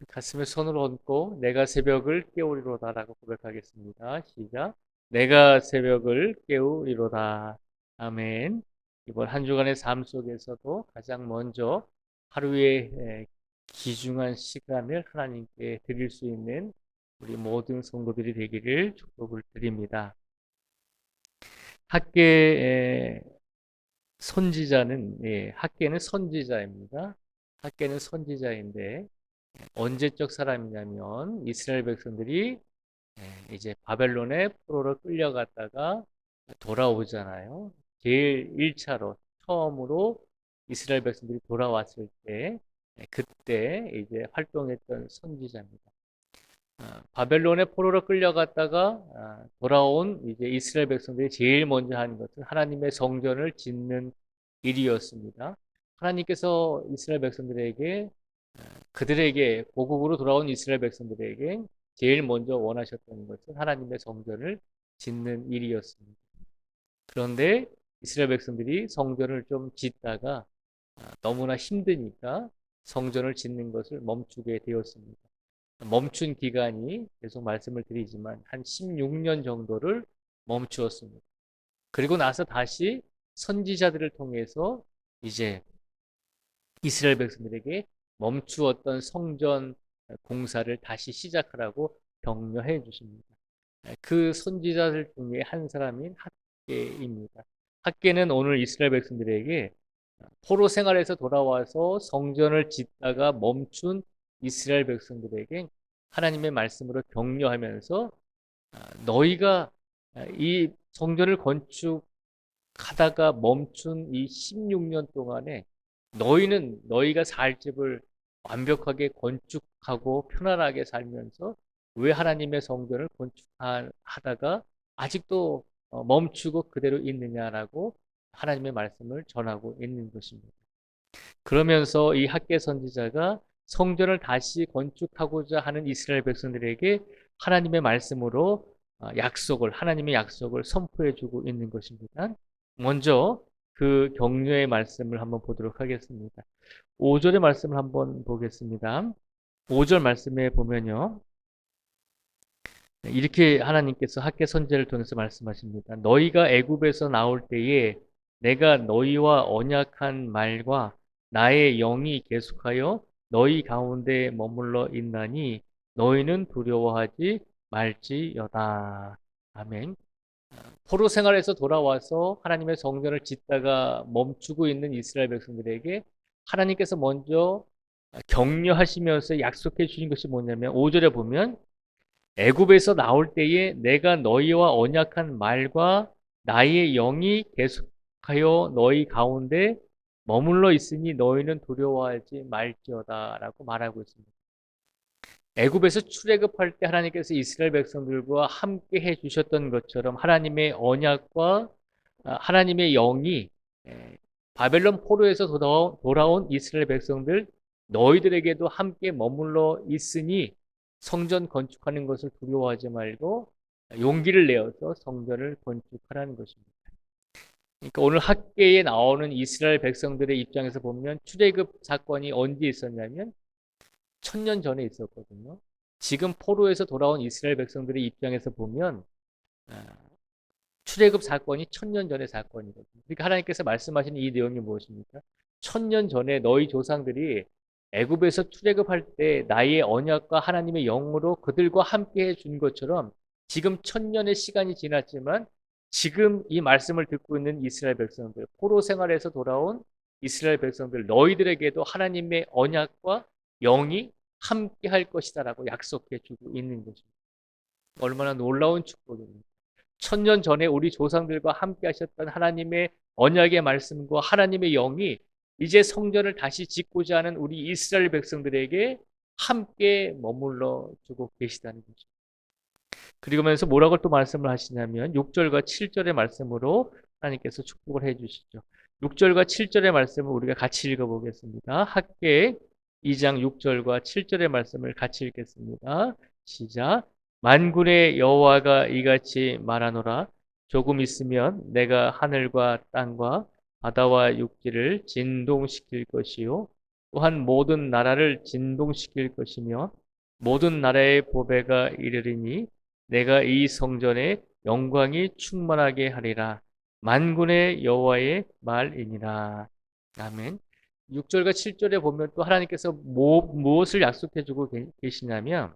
가슴에 손을 얹고 내가 새벽을 깨우리로다라고 고백하겠습니다. 시작. 내가 새벽을 깨우리로다. 아멘. 이번 한 주간의 삶 속에서도 가장 먼저 하루의 귀중한 시간을 하나님께 드릴 수 있는 우리 모든 성도들이 되기를 축복을 드립니다. 학계의 선지자는 학계는 선지자입니다. 학계는 선지자인데 언제적 사람이냐면 이스라엘 백성들이 이제 바벨론의 포로로 끌려갔다가 돌아오잖아요. 제일 1차로 처음으로 이스라엘 백성들이 돌아왔을 때 그때 이제 활동했던 선지자입니다. 바벨론의 포로로 끌려갔다가 돌아온 이제 이스라엘 백성들이 제일 먼저 한 것은 하나님의 성전을 짓는 일이었습니다. 하나님께서 이스라엘 백성들에게 그들에게 고국으로 돌아온 이스라엘 백성들에게 제일 먼저 원하셨던 것은 하나님의 성전을 짓는 일이었습니다. 그런데 이스라엘 백성들이 성전을 좀 짓다가 너무나 힘드니까 성전을 짓는 것을 멈추게 되었습니다. 멈춘 기간이 계속 말씀을 드리지만 한 16년 정도를 멈추었습니다. 그리고 나서 다시 선지자들을 통해서 이제 이스라엘 백성들에게 멈추었던 성전 공사를 다시 시작하라고 격려해 주십니다. 그 선지자들 중에 한 사람인 학계입니다. 학계는 오늘 이스라엘 백성들에게 포로 생활에서 돌아와서 성전을 짓다가 멈춘 이스라엘 백성들에게 하나님의 말씀으로 격려하면서 너희가 이 성전을 건축하다가 멈춘 이 16년 동안에 너희는 너희가 살 집을 완벽하게 건축하고 편안하게 살면서 왜 하나님의 성전을 건축하다가 아직도 멈추고 그대로 있느냐라고 하나님의 말씀을 전하고 있는 것입니다. 그러면서 이 학계 선지자가 성전을 다시 건축하고자 하는 이스라엘 백성들에게 하나님의 말씀으로 하나님의 약속을 선포해 주고 있는 것입니다. 먼저 그 격려의 말씀을 한번 보도록 하겠습니다. 5절의 말씀을 한번 보겠습니다. 5절 말씀에 보면요. 이렇게 하나님께서 학계 선지자를 통해서 말씀하십니다. 너희가 애굽에서 나올 때에 내가 너희와 언약한 말과 나의 영이 계속하여 너희 가운데 머물러 있나니 너희는 두려워하지 말지어다. 아멘. 포로 생활에서 돌아와서 하나님의 성전을 짓다가 멈추고 있는 이스라엘 백성들에게 하나님께서 먼저 격려하시면서 약속해 주신 것이 뭐냐면 5절에 보면 애굽에서 나올 때에 내가 너희와 언약한 말과 나의 영이 계속하여 너희 가운데 머물러 있으니 너희는 두려워하지 말지어다라고 말하고 있습니다. 애굽에서 출애굽할 때 하나님께서 이스라엘 백성들과 함께 해 주셨던 것처럼 하나님의 언약과 하나님의 영이 바벨론 포로에서 돌아온 이스라엘 백성들 너희들에게도 함께 머물러 있으니 성전 건축하는 것을 두려워하지 말고 용기를 내어서 성전을 건축하라는 것입니다. 그러니까 오늘 학계에 나오는 이스라엘 백성들의 입장에서 보면 출애굽 사건이 언제 있었냐면 1000년 전에 있었거든요. 지금 포로에서 돌아온 이스라엘 백성들의 입장에서 보면 출애굽 사건이 1000년 전의 사건이거든요. 그러니까 하나님께서 말씀하신 이 내용이 무엇입니까? 1000년 전에 너희 조상들이 애굽에서 출애굽할 때 나의 언약과 하나님의 영으로 그들과 함께 해준 것처럼 지금 1000년의 시간이 지났지만 지금 이 말씀을 듣고 있는 이스라엘 백성들, 포로 생활에서 돌아온 이스라엘 백성들, 너희들에게도 하나님의 언약과 영이 함께 할 것이다라고 약속해 주고 있는 것입니다. 얼마나 놀라운 축복입니다. 1000년 전에 우리 조상들과 함께 하셨던 하나님의 언약의 말씀과 하나님의 영이 이제 성전을 다시 짓고자 하는 우리 이스라엘 백성들에게 함께 머물러 주고 계시다는 거죠. 그리고면서 뭐라고 또 말씀을 하시냐면 6절과 7절의 말씀으로 하나님께서 축복을 해 주시죠. 6절과 7절의 말씀을 우리가 같이 읽어보겠습니다. 학계 2장 6절과 7절의 말씀을 같이 읽겠습니다. 시작. 만군의 여호와가 이같이 말하노라. 조금 있으면 내가 하늘과 땅과 바다와 육지를 진동시킬 것이요 또한 모든 나라를 진동시킬 것이며 모든 나라의 보배가 이르리니 내가 이 성전에 영광이 충만하게 하리라. 만군의 여호와의 말이니라. 아멘. 6절과 7절에 보면 또 하나님께서 무엇을 약속해 주고 계시냐면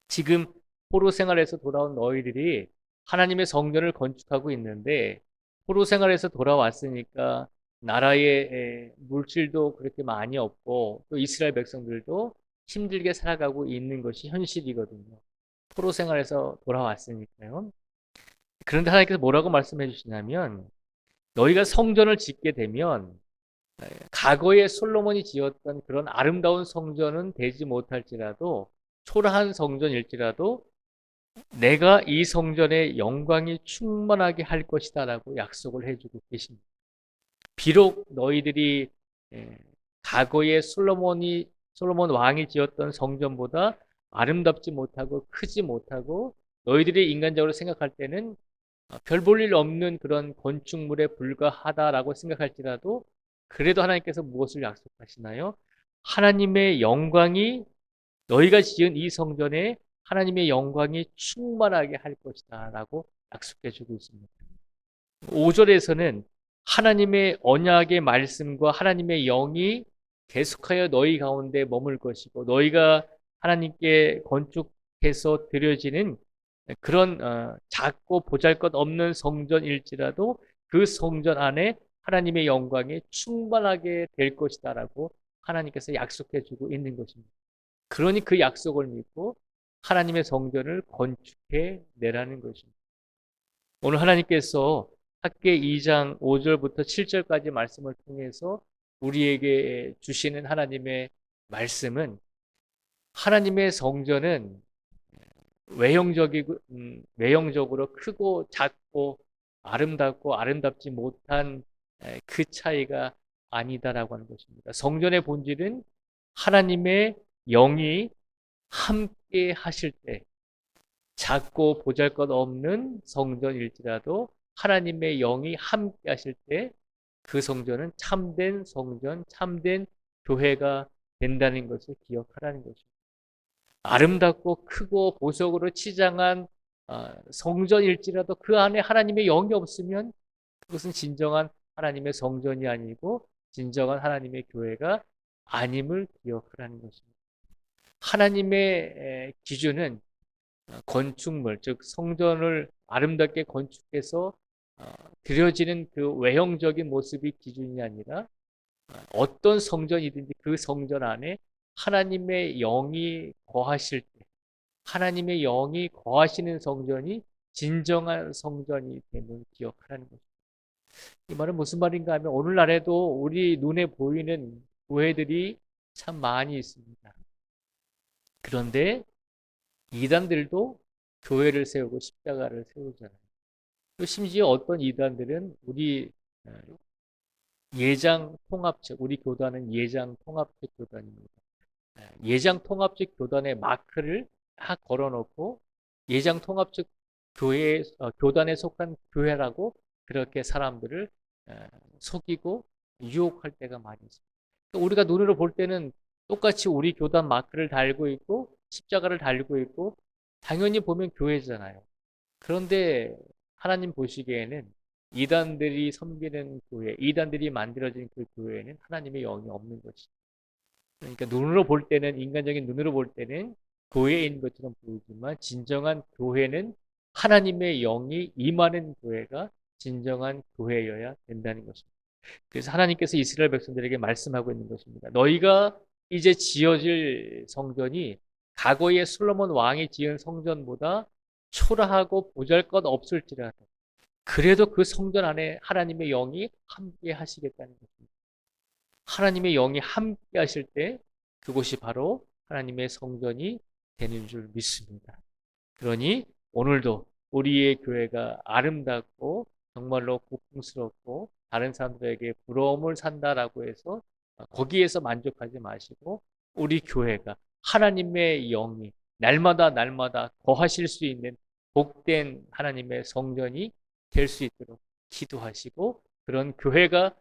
지금 포로 생활에서 돌아온 너희들이 하나님의 성전을 건축하고 있는데 포로 생활에서 돌아왔으니까 나라의 물질도 그렇게 많이 없고 또 이스라엘 백성들도 힘들게 살아가고 있는 것이 현실이거든요. 포로 생활에서 돌아왔으니까요. 그런데 하나님께서 뭐라고 말씀해 주시냐면 너희가 성전을 짓게 되면 과거에 솔로몬이 지었던 그런 아름다운 성전은 되지 못할지라도 초라한 성전일지라도 내가 이 성전의 영광이 충만하게 할 것이다라고 약속을 해주고 계십니다. 비록 너희들이 과거에 솔로몬 왕이 지었던 성전보다 아름답지 못하고 크지 못하고 너희들이 인간적으로 생각할 때는 별 볼 일 없는 그런 건축물에 불과하다라고 생각할지라도 그래도 하나님께서 무엇을 약속하시나요? 하나님의 영광이 너희가 지은 이 성전에 하나님의 영광이 충만하게 할 것이다 라고 약속해 주고 있습니다. 5절에서는 하나님의 언약의 말씀과 하나님의 영이 계속하여 너희 가운데 머물 것이고 너희가 하나님께 건축해서 드려지는 그런 작고 보잘것없는 성전일지라도 그 성전 안에 하나님의 영광이 충만하게 될 것이다라고 하나님께서 약속해 주고 있는 것입니다. 그러니 그 약속을 믿고 하나님의 성전을 건축해 내라는 것입니다. 오늘 하나님께서 학계 2장 5절부터 7절까지 말씀을 통해서 우리에게 주시는 하나님의 말씀은 하나님의 성전은 외형적으로 크고 작고 아름답고 아름답지 못한 그 차이가 아니다라고 하는 것입니다. 성전의 본질은 하나님의 영이 함께 하실 때 작고 보잘것없는 성전일지라도 하나님의 영이 함께 하실 때 그 성전은 참된 성전, 참된 교회가 된다는 것을 기억하라는 것입니다. 아름답고 크고 보석으로 치장한 성전일지라도 그 안에 하나님의 영이 없으면 그것은 진정한 하나님의 성전이 아니고 진정한 하나님의 교회가 아님을 기억하라는 것입니다. 하나님의 기준은 건축물, 즉 성전을 아름답게 건축해서 드려지는 그 외형적인 모습이 기준이 아니라 어떤 성전이든지 그 성전 안에 하나님의 영이 거하실 때 하나님의 영이 거하시는 성전이 진정한 성전이 됨을 기억하라는 것입니다. 이 말은 무슨 말인가 하면 오늘날에도 우리 눈에 보이는 교회들이 참 많이 있습니다. 그런데 이단들도 교회를 세우고 십자가를 세우잖아요. 또 심지어 어떤 이단들은 우리 예장 통합체, 우리 교단은 예장 통합체 교단입니다. 예장 통합체 교단의 마크를 딱 걸어놓고 예장 통합체 교단에 속한 교회라고 그렇게 사람들을 속이고 유혹할 때가 많이 있습니다. 우리가 눈으로 볼 때는 똑같이 우리 교단 마크를 달고 있고 십자가를 달고 있고 당연히 보면 교회잖아요. 그런데 하나님 보시기에는 이단들이 섬기는 교회, 이단들이 만들어진 그 교회에는 하나님의 영이 없는 것이죠. 그러니까 눈으로 볼 때는 인간적인 눈으로 볼 때는 교회인 것처럼 보이지만 진정한 교회는 하나님의 영이 임하는 교회가 진정한 교회여야 된다는 것입니다. 그래서 하나님께서 이스라엘 백성들에게 말씀하고 있는 것입니다. 너희가 이제 지어질 성전이 과거에 솔로몬 왕이 지은 성전보다 초라하고 보잘것없을지라도 그래도 그 성전 안에 하나님의 영이 함께 하시겠다는 것입니다. 하나님의 영이 함께 하실 때 그곳이 바로 하나님의 성전이 되는 줄 믿습니다. 그러니 오늘도 우리의 교회가 아름답고 정말로 고풍스럽고 다른 사람들에게 부러움을 산다라고 해서 거기에서 만족하지 마시고 우리 교회가 하나님의 영이 날마다 거하실 수 있는 복된 하나님의 성전이 될 수 있도록 기도하시고 그런 교회가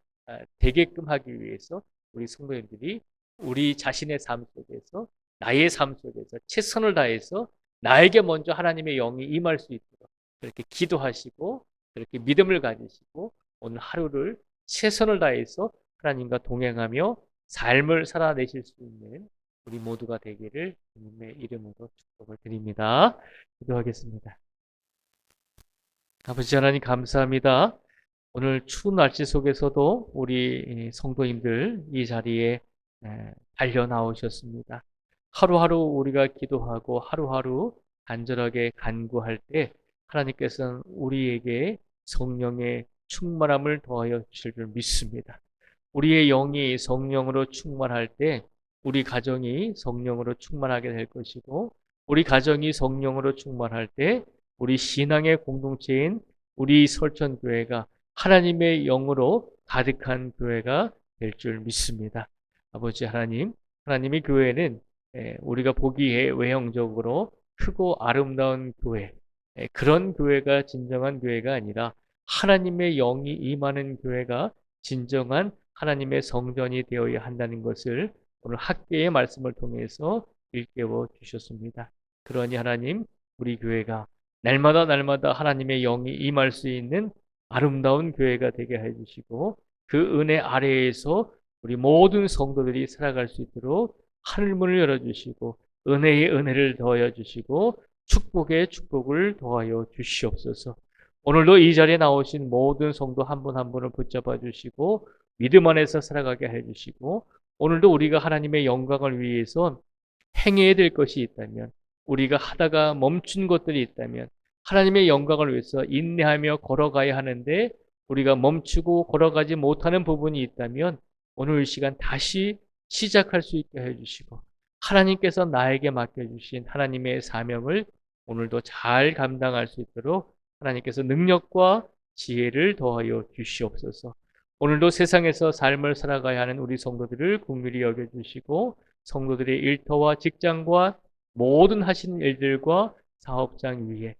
되게끔 하기 위해서 우리 성도님들이 우리 자신의 삶 속에서, 나의 삶 속에서 최선을 다해서 나에게 먼저 하나님의 영이 임할 수 있도록 그렇게 기도하시고 그렇게 믿음을 가지시고 오늘 하루를 최선을 다해서 하나님과 동행하며 삶을 살아내실 수 있는 우리 모두가 되기를 주님의 이름으로 축복을 드립니다. 기도하겠습니다. 아버지 하나님 감사합니다. 오늘 추운 날씨 속에서도 우리 성도님들 이 자리에 달려 나오셨습니다. 하루하루 우리가 기도하고 하루하루 간절하게 간구할 때 하나님께서는 우리에게 성령의 충만함을 더하여 주실 줄 믿습니다. 우리의 영이 성령으로 충만할 때 우리 가정이 성령으로 충만하게 될 것이고 우리 가정이 성령으로 충만할 때 우리 신앙의 공동체인 우리 설천교회가 하나님의 영으로 가득한 교회가 될 줄 믿습니다. 아버지 하나님, 하나님의 교회는 우리가 보기에 외형적으로 크고 아름다운 교회, 그런 교회가 진정한 교회가 아니라 하나님의 영이 임하는 교회가 진정한 하나님의 성전이 되어야 한다는 것을 오늘 학계의 말씀을 통해서 일깨워 주셨습니다. 그러니 하나님, 우리 교회가 날마다 하나님의 영이 임할 수 있는 아름다운 교회가 되게 해주시고 그 은혜 아래에서 우리 모든 성도들이 살아갈 수 있도록 하늘문을 열어주시고 은혜의 은혜를 더하여 주시고 축복의 축복을 더하여 주시옵소서. 오늘도 이 자리에 나오신 모든 성도 한 분 한 분을 붙잡아 주시고 믿음 안에서 살아가게 해주시고 오늘도 우리가 하나님의 영광을 위해서 행해야 될 것이 있다면 우리가 하다가 멈춘 것들이 있다면 하나님의 영광을 위해서 인내하며 걸어가야 하는데 우리가 멈추고 걸어가지 못하는 부분이 있다면 오늘 이 시간 다시 시작할 수 있게 해주시고 하나님께서 나에게 맡겨주신 하나님의 사명을 오늘도 잘 감당할 수 있도록 하나님께서 능력과 지혜를 더하여 주시옵소서. 오늘도 세상에서 삶을 살아가야 하는 우리 성도들을 긍휼히 여겨주시고 성도들의 일터와 직장과 모든 하시는 일들과 사업장 위에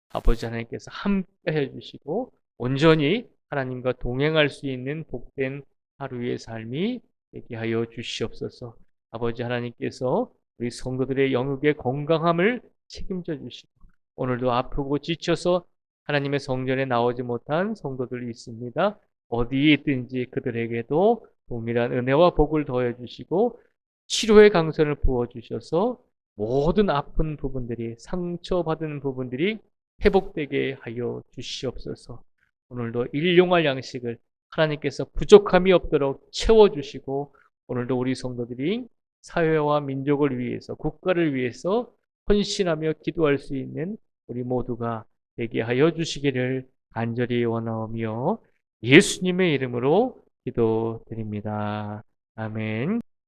아버지 하나님께서 함께 해주시고 온전히 하나님과 동행할 수 있는 복된 하루의 삶이 되게 하여 주시옵소서. 아버지 하나님께서 우리 성도들의 영육의 건강함을 책임져 주시고 오늘도 아프고 지쳐서 하나님의 성전에 나오지 못한 성도들이 있습니다. 어디에 있든지 그들에게도 동일한 은혜와 복을 더해 주시고 치료의 강선을 부어 주셔서 모든 아픈 부분들이 상처받은 부분들이 회복되게 하여 주시옵소서. 오늘도 일용할 양식을 하나님께서 부족함이 없도록 채워주시고 오늘도 우리 성도들이 사회와 민족을 위해서 국가를 위해서 헌신하며 기도할 수 있는 우리 모두가 되게 하여 주시기를 간절히 원하오며 예수님의 이름으로 기도드립니다. 아멘.